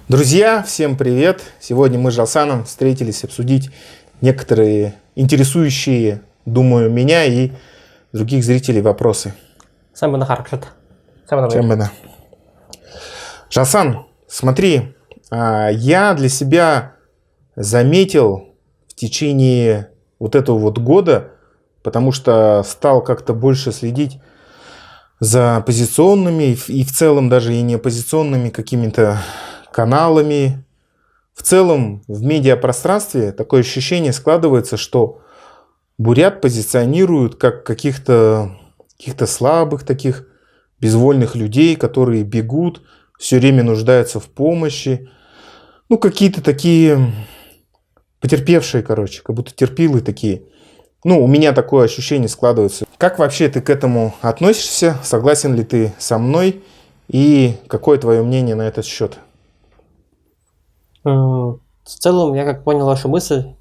Друзья, всем привет! Сегодня мы с Жалсаном встретились обсудить некоторые интересующие, думаю, меня и других зрителей вопросы. Жалсан, смотри, я для себя заметил в течение вот этого вот года, потому что стал как-то больше следить за оппозиционными и в целом даже и не оппозиционными какими-то каналами. В целом в медиапространстве такое ощущение складывается, что бурят позиционируют как каких-то слабых таких безвольных людей, которые бегут, все время нуждаются в помощи. Ну, какие-то такие потерпевшие, короче, как будто терпилы такие. Ну, у меня такое ощущение складывается. Как вообще ты к этому относишься? Согласен ли ты со мной? И какое твое мнение на этот счет? В целом, я как понял вашу мысль,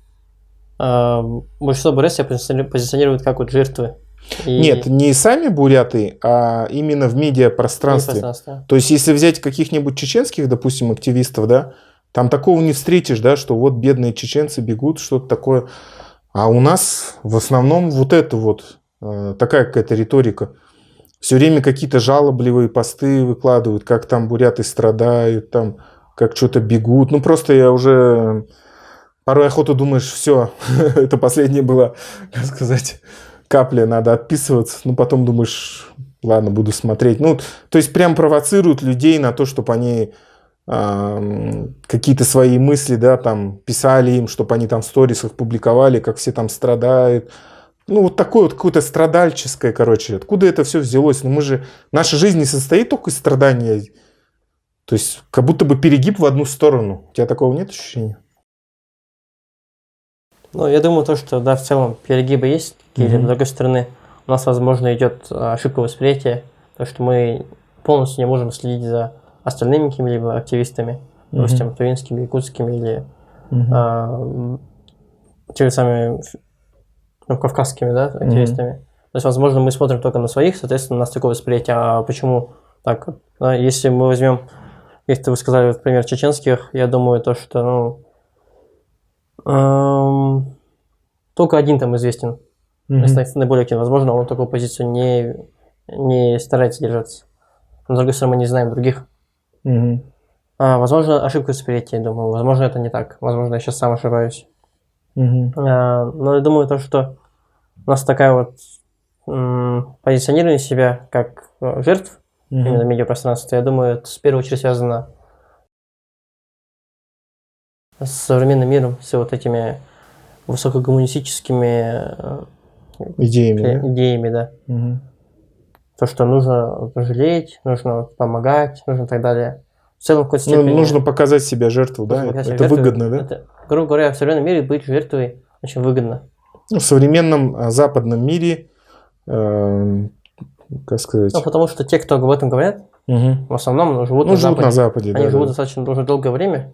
большинство бурят себя позиционируют как вот жертвы. Нет, не сами буряты, а именно в медиапространстве. То есть, если взять каких-нибудь чеченских, допустим, активистов, да, там такого не встретишь, да, что вот бедные чеченцы бегут, что-то такое. А у нас в основном вот это вот, такая какая-то риторика. Все время какие-то жалобливые посты выкладывают, как там буряты страдают, там как что-то бегут. Ну, просто я уже порой охоту думаешь, все, это последнее было, как сказать, капля, надо отписываться. Ну, потом думаешь, ладно, буду смотреть. Ну, то есть прям провоцируют людей на то, чтобы они какие-то свои мысли, да, там, писали им, чтобы они там в сторисах публиковали, как все там страдают. Ну, вот такое вот какое-то страдальческое, короче. Откуда это все взялось? Ну, мы же... Наша жизнь не состоит только из страдания. То есть, как будто бы перегиб в одну сторону. У тебя такого нет ощущения? Ну, я думаю, что, да, в целом перегибы есть. С другой стороны, у нас, возможно, идет ошибка восприятия. То, что мы полностью не можем следить за остальными какими-либо активистами. Допустим, тувинскими, якутскими или теми самыми кавказскими, да, активистами. То есть, возможно, мы смотрим только на своих, соответственно, у нас такое восприятие. А почему так? Да, если мы возьмем, если вы сказали, например, чеченских, я думаю, что, только один там известен, наиболее активен. Возможно, он такую позицию не старается держаться. Но, с другой стороны, мы не знаем других. Возможно, ошибка восприятия, думаю. Возможно, это не так. Возможно, я сейчас сам ошибаюсь. Но я думаю, что у нас такая вот позиционирование себя как жертв именно в медиапространстве, я думаю, это в первую очередь связано с современным миром, с вот этими высокогуманистическими идеями, да. То, что нужно жалеть, нужно помогать, нужно и так далее. В целом, в какой-то степени... нужно показать себя жертву, да? Это выгодно, да? Это, грубо говоря, в современном мире быть жертвой очень выгодно. В современном западном мире, как сказать... Ну, потому что те, кто об этом говорят, в основном живут на Западе. Они живут достаточно уже долгое время.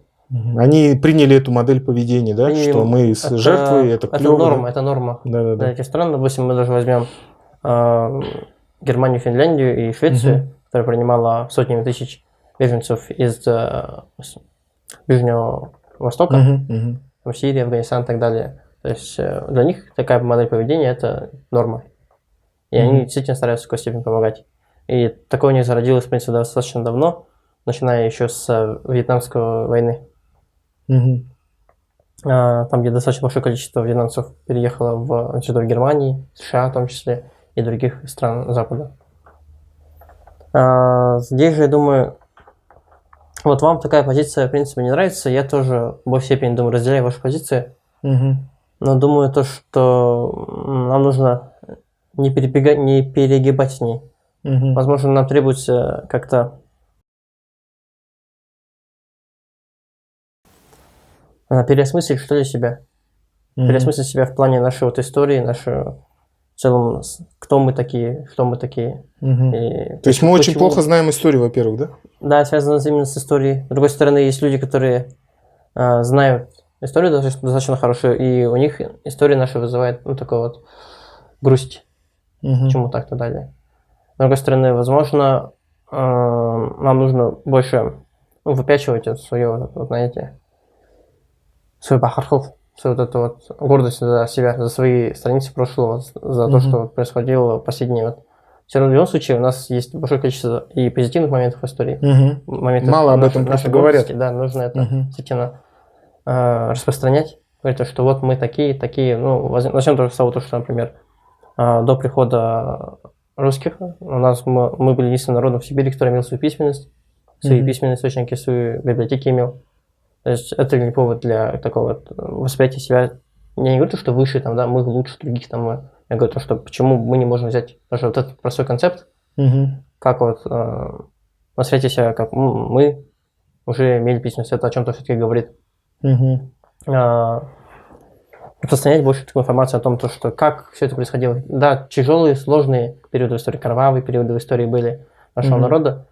Они приняли эту модель поведения, да? Что мы жертвы, это клево. Это норма. Да. Для этих стран, допустим, мы даже возьмем Германию, Финляндию и Швецию, которая принимала сотнями тысяч беженцев из Ближнего Востока, Сирии, Афганистан и так далее. То есть для них такая модель поведения – это норма. И они действительно стараются в какой-то степени помогать. И такое у них зародилось, в принципе, достаточно давно, начиная еще с Вьетнамской войны. Там, где достаточно большое количество вьетнамцев переехало в Германии, США в том числе, и других стран Запада. Здесь же, я думаю, вот вам такая позиция, в принципе, не нравится. Я тоже в большей степени, думаю, разделяю вашу позицию. Но думаю, что нам нужно не перегибать с ней. Возможно, нам требуется как-то переосмыслить, что ли, себя. Переосмыслить себя в плане нашей вот истории, в целом, кто мы такие, что мы такие. То есть мы очень плохо знаем историю, во-первых, да? Да, связано именно с историей. С другой стороны, есть люди, которые знают историю достаточно хорошую, и у них история наша вызывает такую вот грусть. Почему так-то далее. С другой стороны, возможно, нам нужно больше выпячивать вот свое, вот, знаете, свой бахархов, свою вот эту вот гордость за себя, за свои страницы прошлого, за то, что происходило в последние вот. Все равно в любом случае у нас есть большое количество и позитивных моментов в истории. Моментов Мало об этом просто говорят. Да, нужно это действительно распространять. Говорить, что вот мы такие. Ну, начнем тоже с того, что, например, до прихода русских у нас мы были единственным народом в Сибири, который имел свою письменность, свои письменные источники, свои библиотеки имел. То есть это не повод для такого вот восприятия себя. Я не говорю, что выше, там, да, мы лучше других, там, я говорю, что почему мы не можем взять даже вот этот простой концепт, как вот восприятие себя, как мы уже имели письменность, это о чем-то все-таки говорит. Распространять больше такой информации о том, что как все это происходило. Да, тяжелые, сложные периоды в истории, кровавые периоды в истории были нашего народа.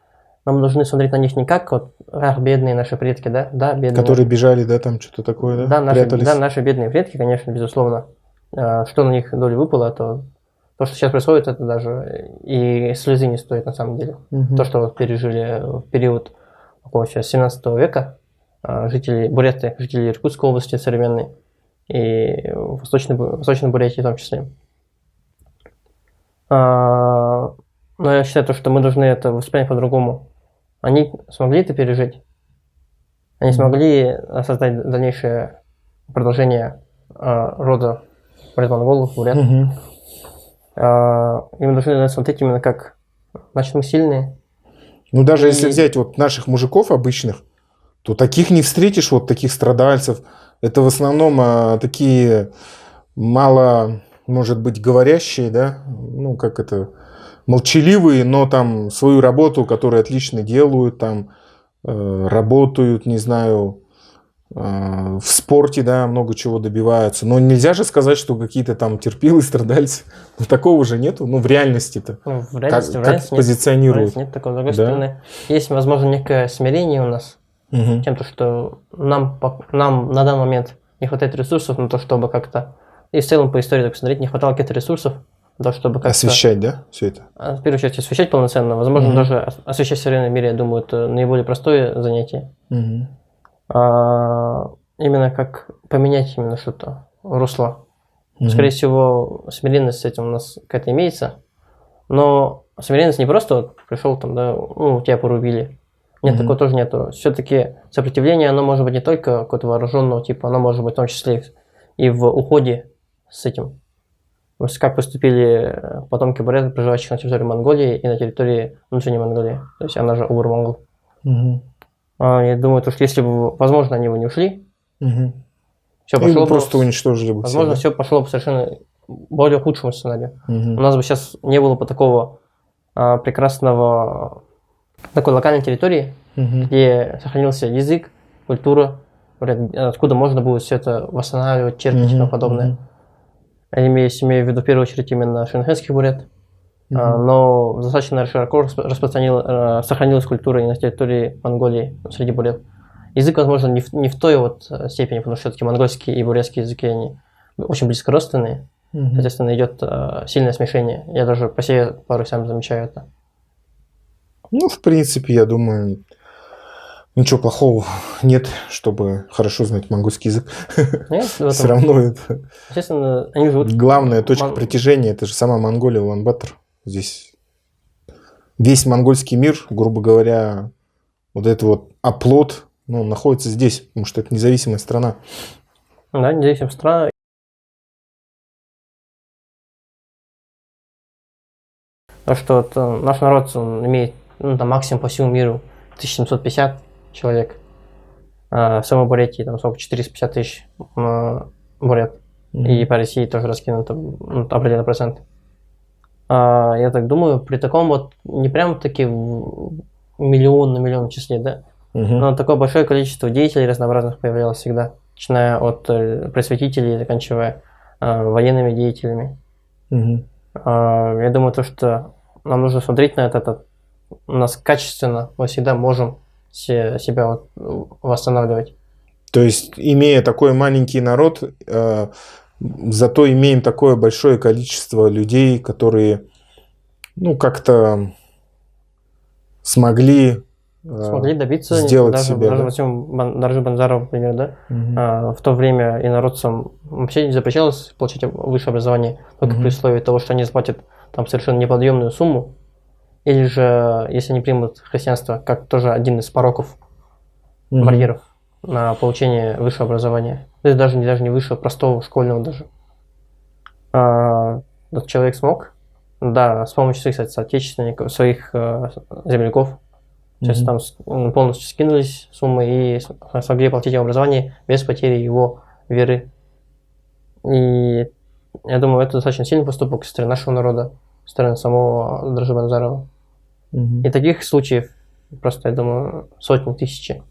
Но мы должны смотреть на них не как вот, бедные наши предки, да, бедные. Которые бежали, да, там что-то такое, да, прятались. Да, наши бедные предки, конечно, безусловно. Что на них доли выпало, то что сейчас происходит, это даже и слезы не стоит на самом деле. То, что вот пережили в период такого сейчас 17 века, буряты, жители Иркутской области современной, и Восточной Бурятии в том числе. Но я считаю, что мы должны это воспринять по-другому. Они смогли это пережить. Они смогли создать дальнейшее продолжение рода бурят-монголов, бурят. И мы должны смотреть именно как, значит, мы сильные. Ну, даже если взять вот наших мужиков обычных, то таких не встретишь, вот таких страдальцев. Это в основном такие мало, может быть, говорящие, да, ну, как это, молчаливые, но там свою работу, которую отлично делают, там работают, не знаю, в спорте, да, много чего добиваются. Но нельзя же сказать, что какие-то там терпилы, страдальцы. Ну, такого же нету, ну, в реальности-то. Ну, в реальности, как позиционируют. Нет такого. С другой стороны, есть, возможно, некое смирение у нас. Тем, что нам на данный момент не хватает ресурсов на то, чтобы как-то, и в целом по истории так посмотреть, не хватало каких-то ресурсов на то, чтобы как-то... Освещать, да, все это? В первую очередь, освещать полноценно. Возможно, даже освещать в современном мире, я думаю, это наиболее простое занятие. Именно как поменять именно что-то, русло. Скорее всего, смиренность с этим у нас какая-то имеется, но смиренность не просто вот пришел там, да, ну, тебя порубили. Нет, такого тоже нету. Все-таки сопротивление, оно может быть не только какого-то вооруженного типа, оно может быть в том числе и в уходе с этим. То есть как поступили потомки бурятов, проживающих на территории Монголии и на территории внутренней Монголии. То есть она же Угур-Монгол. Я думаю, что если бы, возможно, они бы не ушли, все пошло бы, просто уничтожили бы. Возможно, все пошло бы совершенно более худшему сценарию. У нас бы сейчас не было бы такого прекрасного, такой локальной территории, где сохранился язык, культура, откуда можно будет все это восстанавливать, черпать и тому подобное. Я имею в виду в первую очередь именно шанхайских бурят. Но достаточно широко сохранилась культура и на территории Монголии среди бурят. Язык, возможно, не в той вот степени, потому что все-таки монгольские и бурятские языки, они очень близкородственные. Соответственно, идет сильное смешение. Я даже по себе порой сам замечаю это. Ну, в принципе, я думаю, ничего плохого нет, чтобы хорошо знать монгольский язык. Все равно это... Естественно, они живут... Главная точка притяжения, это же сама Монголия, Улан-Батор. Здесь весь монгольский мир, грубо говоря, вот этот вот оплот, ну, находится здесь, потому что это независимая страна. Да, независимая страна. То, что вот, наш народ имеет там, максимум по всему миру 1750 человек. В самой Бурятии там сколько, 450 тысяч бурят. И по России тоже раскинуто определенный процент. Я так думаю, при таком вот, не прям таки миллион на миллион числе, да, но такое большое количество деятелей разнообразных появлялось всегда, начиная от просветителей, заканчивая военными деятелями. Я думаю, то, что нам нужно смотреть на это, у нас качественно мы всегда можем себя вот восстанавливать. То есть, имея такой маленький народ, зато имеем такое большое количество людей, которые, ну, как-то смогли смогли добиться, сделать даже, себя. даже Да? возьмем Доржи Банзарова, например, да? В то время инородцам вообще не запрещалось получить высшее образование, только при условии того, что они заплатят там совершенно неподъемную сумму, или же, если они примут христианство, как тоже один из пороков, барьеров на получение высшего образования. То есть даже не высшего, простого, школьного даже. Этот человек смог, да, с помощью своих, кстати, соотечественников, своих земляков, сейчас там полностью скинулись суммы и смогли оплатить его образование без потери его веры. И я думаю, это достаточно сильный поступок со стороны нашего народа, со стороны самого Доржи Банзарова. И таких случаев просто, я думаю, сотни, тысячи,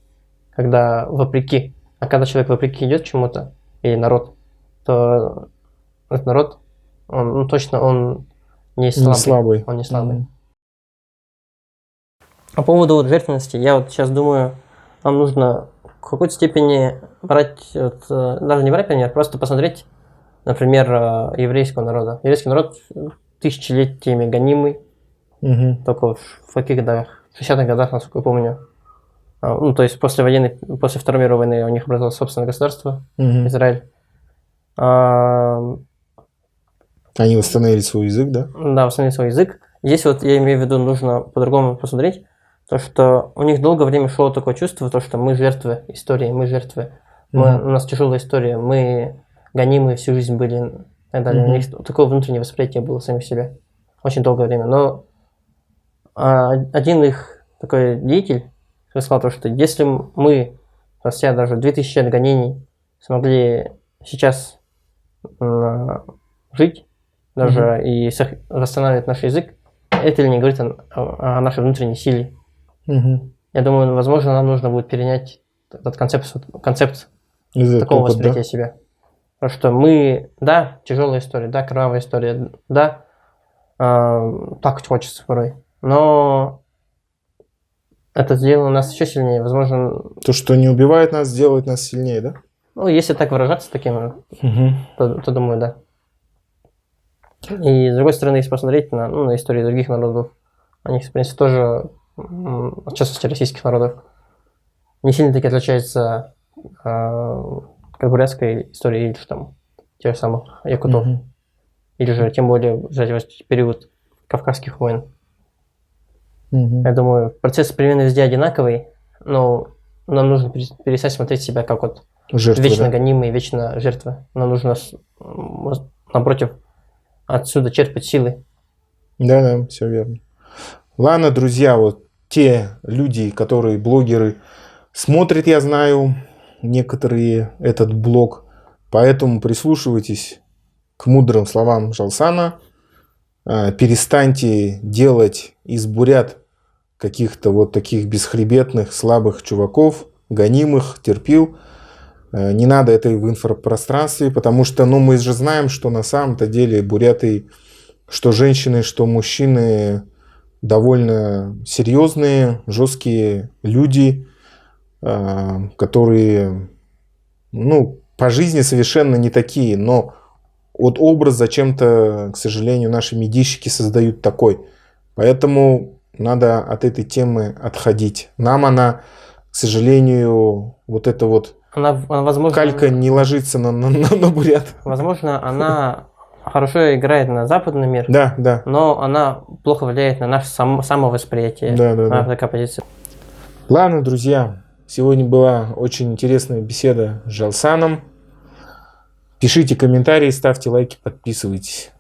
когда вопреки, а когда человек вопреки идет чему-то, или народ, то этот народ, он точно он не слабый. Он не слабый. По поводу жертвенности, я вот сейчас думаю, нам нужно в какой-то степени брать, даже не брать пример, просто посмотреть, например, еврейского народа. Еврейский народ тысячелетиями гонимый, только в каких годах? В 60-х годах, насколько я помню. Ну, то есть после Второй мировой войны у них образовалось собственное государство, Израиль. Они восстановили свой язык, да? Да, восстановили свой язык. Здесь вот я имею в виду, нужно по-другому посмотреть, то, что у них долгое время шло такое чувство, то, что мы жертвы истории, мы жертвы. У нас тяжелая история, мы гонимые всю жизнь были и так далее. У них такое внутреннее восприятие было самих себя очень долгое время. Но один их такой деятель сказал то, что если мы, спустя даже 2000 лет гонений, смогли сейчас жить, даже и восстанавливать наш язык, это ли не говорит о нашей внутренней силе? Я думаю, возможно, нам нужно будет перенять этот концепт такого восприятия себя. Потому что мы, да, тяжелая история, да, кровавая история, да, так хочется порой, но это сделало нас еще сильнее, возможно... То, что не убивает нас, делает нас сильнее, да? Ну, если так выражаться таким, то думаю, да. И с другой стороны, если посмотреть на истории других народов, они, в принципе, тоже, в частности, российских народов, не сильно таки отличаются как бурятской истории или же там тех же самых якутов. Или же, тем более, взять период Кавказских войн. Я думаю, процесс примерно везде одинаковый, но нам нужно перестать смотреть себя как вот жертвы, вечно гонимые, вечно жертвы. Нам нужно, напротив, отсюда черпать силы. Да, все верно. Ладно, друзья, вот те люди, которые блогеры, смотрят, я знаю, некоторые этот блог, поэтому прислушивайтесь к мудрым словам Жалсана. Перестаньте делать из бурят каких-то вот таких бесхребетных, слабых чуваков, гонимых, терпил. Не надо это в инфопространстве, потому что мы же знаем, что на самом-то деле буряты, что женщины, что мужчины, довольно серьезные, жесткие люди, которые, по жизни совершенно не такие, но вот образ зачем-то, к сожалению, наши медийщики создают такой. Поэтому надо от этой темы отходить. Нам она, к сожалению, вот эта вот возможно, калька не ложится на бурят. Возможно, она хорошо играет на западный мир, да. Но она плохо влияет на наше самовосприятие. Да. Такая позиция. Ладно, друзья, сегодня была очень интересная беседа с Жалсаном. Пишите комментарии, ставьте лайки, подписывайтесь.